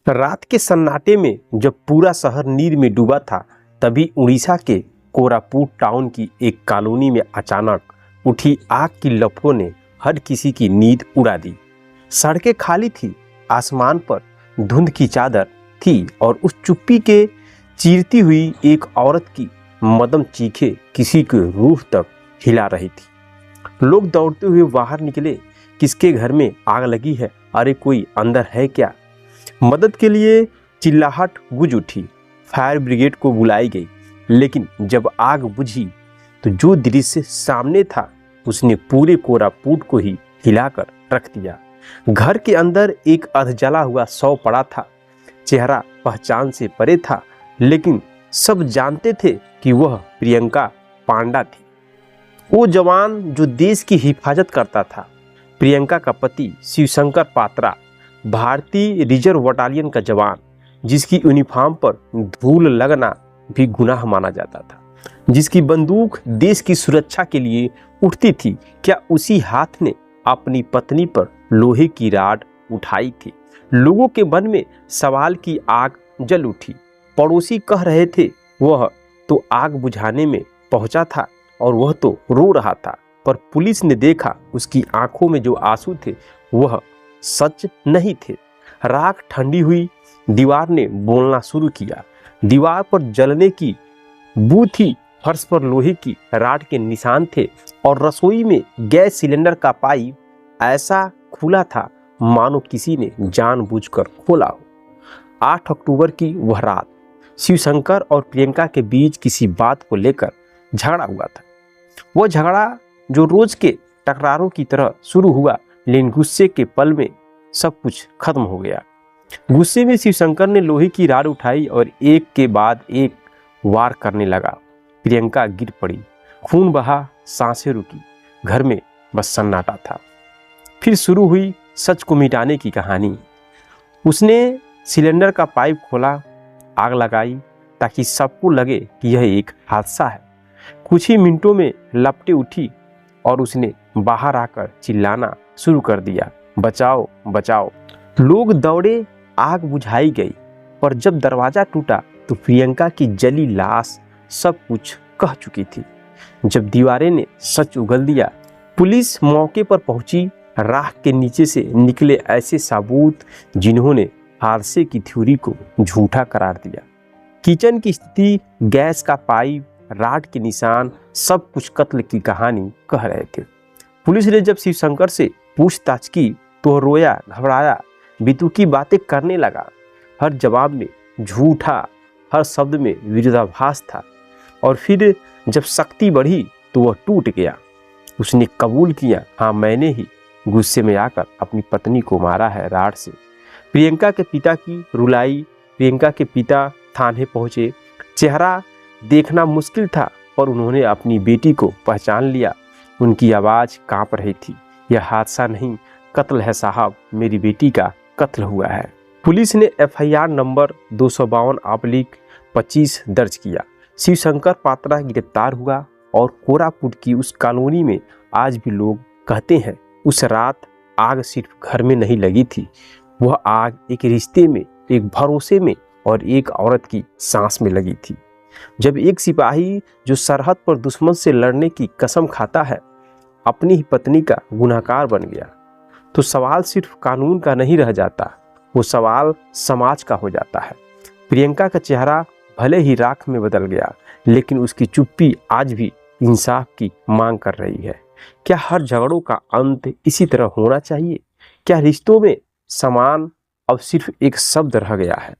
रात के सन्नाटे में जब पूरा शहर नींद में डूबा था, तभी उड़ीसा के कोरापुट टाउन की एक कॉलोनी में अचानक उठी आग की लपटों ने हर किसी की नींद उड़ा दी। सड़कें खाली थी, आसमान पर धुंध की चादर थी और उस चुप्पी के चीरती हुई एक औरत की मदम चीखें किसी की रूह तक हिला रही थी। लोग दौड़ते हुए बाहर निकले। किसके घर में आग लगी है? अरे कोई अंदर है क्या? मदद के लिए चिल्लाहट गूंज उठी। फायर ब्रिगेड को बुलाई गई, लेकिन जब आग बुझी तो जो दृश्य सामने था उसने पूरे कोरापुट को ही हिलाकर रख दिया। घर के अंदर एक अधजला हुआ शव पड़ा था। चेहरा पहचान से परे था, लेकिन सब जानते थे कि वह प्रियंका पांडा थी। वो जवान जो देश की हिफाजत करता था। प्रियंका का पति शिवशंकर पात्रा भारतीय रिजर्व बटालियन का जवान, जिसकी यूनिफॉर्म पर धूल लगना भी गुनाह माना जाता था, जिसकी बंदूक देश की सुरक्षा के लिए उठती थी। क्या उसी हाथ ने अपनी पत्नी पर लोहे की राड उठाई थी? लोगों के मन में सवाल की आग जल उठी। पड़ोसी कह रहे थे वह तो आग बुझाने में पहुंचा था और वह तो रो रहा था, पर पुलिस ने देखा उसकी आंखों में जो आंसू थे वह सच नहीं थे। राख ठंडी हुई दीवार ने बोलना शुरू किया। दीवार पर जलने की बू थी, फर्श पर लोहे की राड के निशान थे और रसोई में गैस सिलेंडर का पाइप ऐसा खुला था मानो किसी ने जानबूझकर खोला हो। 8 अक्टूबर की वह रात शिवशंकर और प्रियंका के बीच किसी बात को लेकर झगड़ा हुआ था। वह झगड़ा जो रोज के टकरारों की तरह शुरू हुआ, लेकिन गुस्से के पल में सब कुछ खत्म हो गया। गुस्से में शिवशंकर ने लोहे की राड उठाई और एक के बाद एक वार करने लगा। प्रियंका गिर पड़ी, खून बहा, सांसें रुकी। घर में बस सन्नाटा था। फिर शुरू हुई सच को मिटाने की कहानी। उसने सिलेंडर का पाइप खोला, आग लगाई ताकि सबको लगे कि यह एक हादसा है। कुछ ही मिनटों में लपटें उठी और उसने बाहर आकर चिल्लाना शुरू कर दिया, बचाओ बचाओ। लोग दौड़े, आग बुझाई गई, पर जब दरवाजा टूटा तो प्रियंका की जली लाश सब कुछ कह चुकी थी। जब दीवारें ने सच उगल दिया, पुलिस मौके पर पहुंची। राख के नीचे से निकले ऐसे सबूत जिन्होंने हादसे की थ्योरी को झूठा करार दिया। किचन की स्थिति, गैस का पाइप, राड के निशान, सब कुछ कत्ल की कहानी कह रहे थे। पुलिस ने जब शिवशंकर से पूछताछ की तो रोया, घबराया, बेतुकी बातें करने लगा। हर जवाब में झूठा, हर शब्द में विरोधाभास था। और फिर जब शक्ति बढ़ी तो वह टूट गया। उसने कबूल किया, हाँ मैंने ही गुस्से में आकर अपनी पत्नी को मारा है राड से। प्रियंका के पिता की रुलाई। प्रियंका के पिता थाने पहुंचे। चेहरा देखना मुश्किल था, पर उन्होंने अपनी बेटी को पहचान लिया। उनकी आवाज़ कांप रही थी, यह हादसा नहीं, कत्ल है साहब, मेरी बेटी का कत्ल हुआ है। पुलिस ने FIR नंबर 252/25 दर्ज किया। शिवशंकर पात्रा गिरफ्तार हुआ और कोरापुट की उस कॉलोनी में आज भी लोग कहते हैं उस रात आग सिर्फ घर में नहीं लगी थी, वह आग एक रिश्ते में, एक भरोसे में और एक औरत की सांस में लगी थी। जब एक सिपाही जो सरहद पर दुश्मन से लड़ने की कसम खाता है अपनी ही पत्नी का गुनहगार बन गया, तो सवाल सिर्फ कानून का नहीं रह जाता, वो सवाल समाज का हो जाता है। प्रियंका का चेहरा भले ही राख में बदल गया, लेकिन उसकी चुप्पी आज भी इंसाफ की मांग कर रही है। क्या हर झगड़ों का अंत इसी तरह होना चाहिए? क्या रिश्तों में समान अब सिर्फ एक शब्द रह गया है?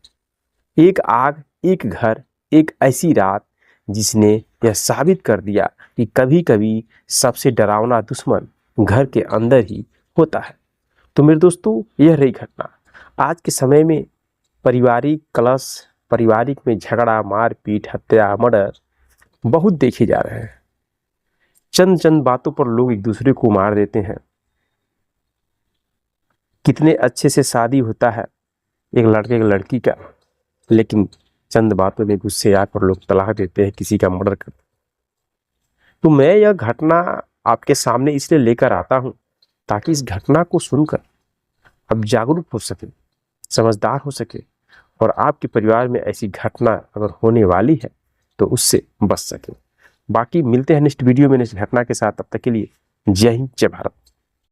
एक आग, एक घर, एक ऐसी रात जिसने यह साबित कर दिया कि कभी कभी सबसे डरावना दुश्मन घर के अंदर ही होता है। तो मेरे दोस्तों, यह रही घटना। आज के समय में पारिवारिक कलश, पारिवारिक में झगड़ा, मारपीट, हत्या, मर्डर बहुत देखे जा रहे हैं। चंद चंद बातों पर लोग एक दूसरे को मार देते हैं। कितने अच्छे से शादी होता है एक लड़के की लड़की का, लेकिन चंद बातों में गुस्से आकर लोग तलाक देते हैं, किसी का मर्डर करते हैं। तो मैं यह घटना आपके सामने इसलिए लेकर आता हूं ताकि इस घटना को सुनकर आप जागरूक हो सके, समझदार हो सके और आपके परिवार में ऐसी घटना अगर होने वाली है तो उससे बच सकें। बाकी मिलते हैं नेक्स्ट वीडियो में नेक्स्ट घटना के साथ। तब तक के लिए जय हिंद, जय भारत।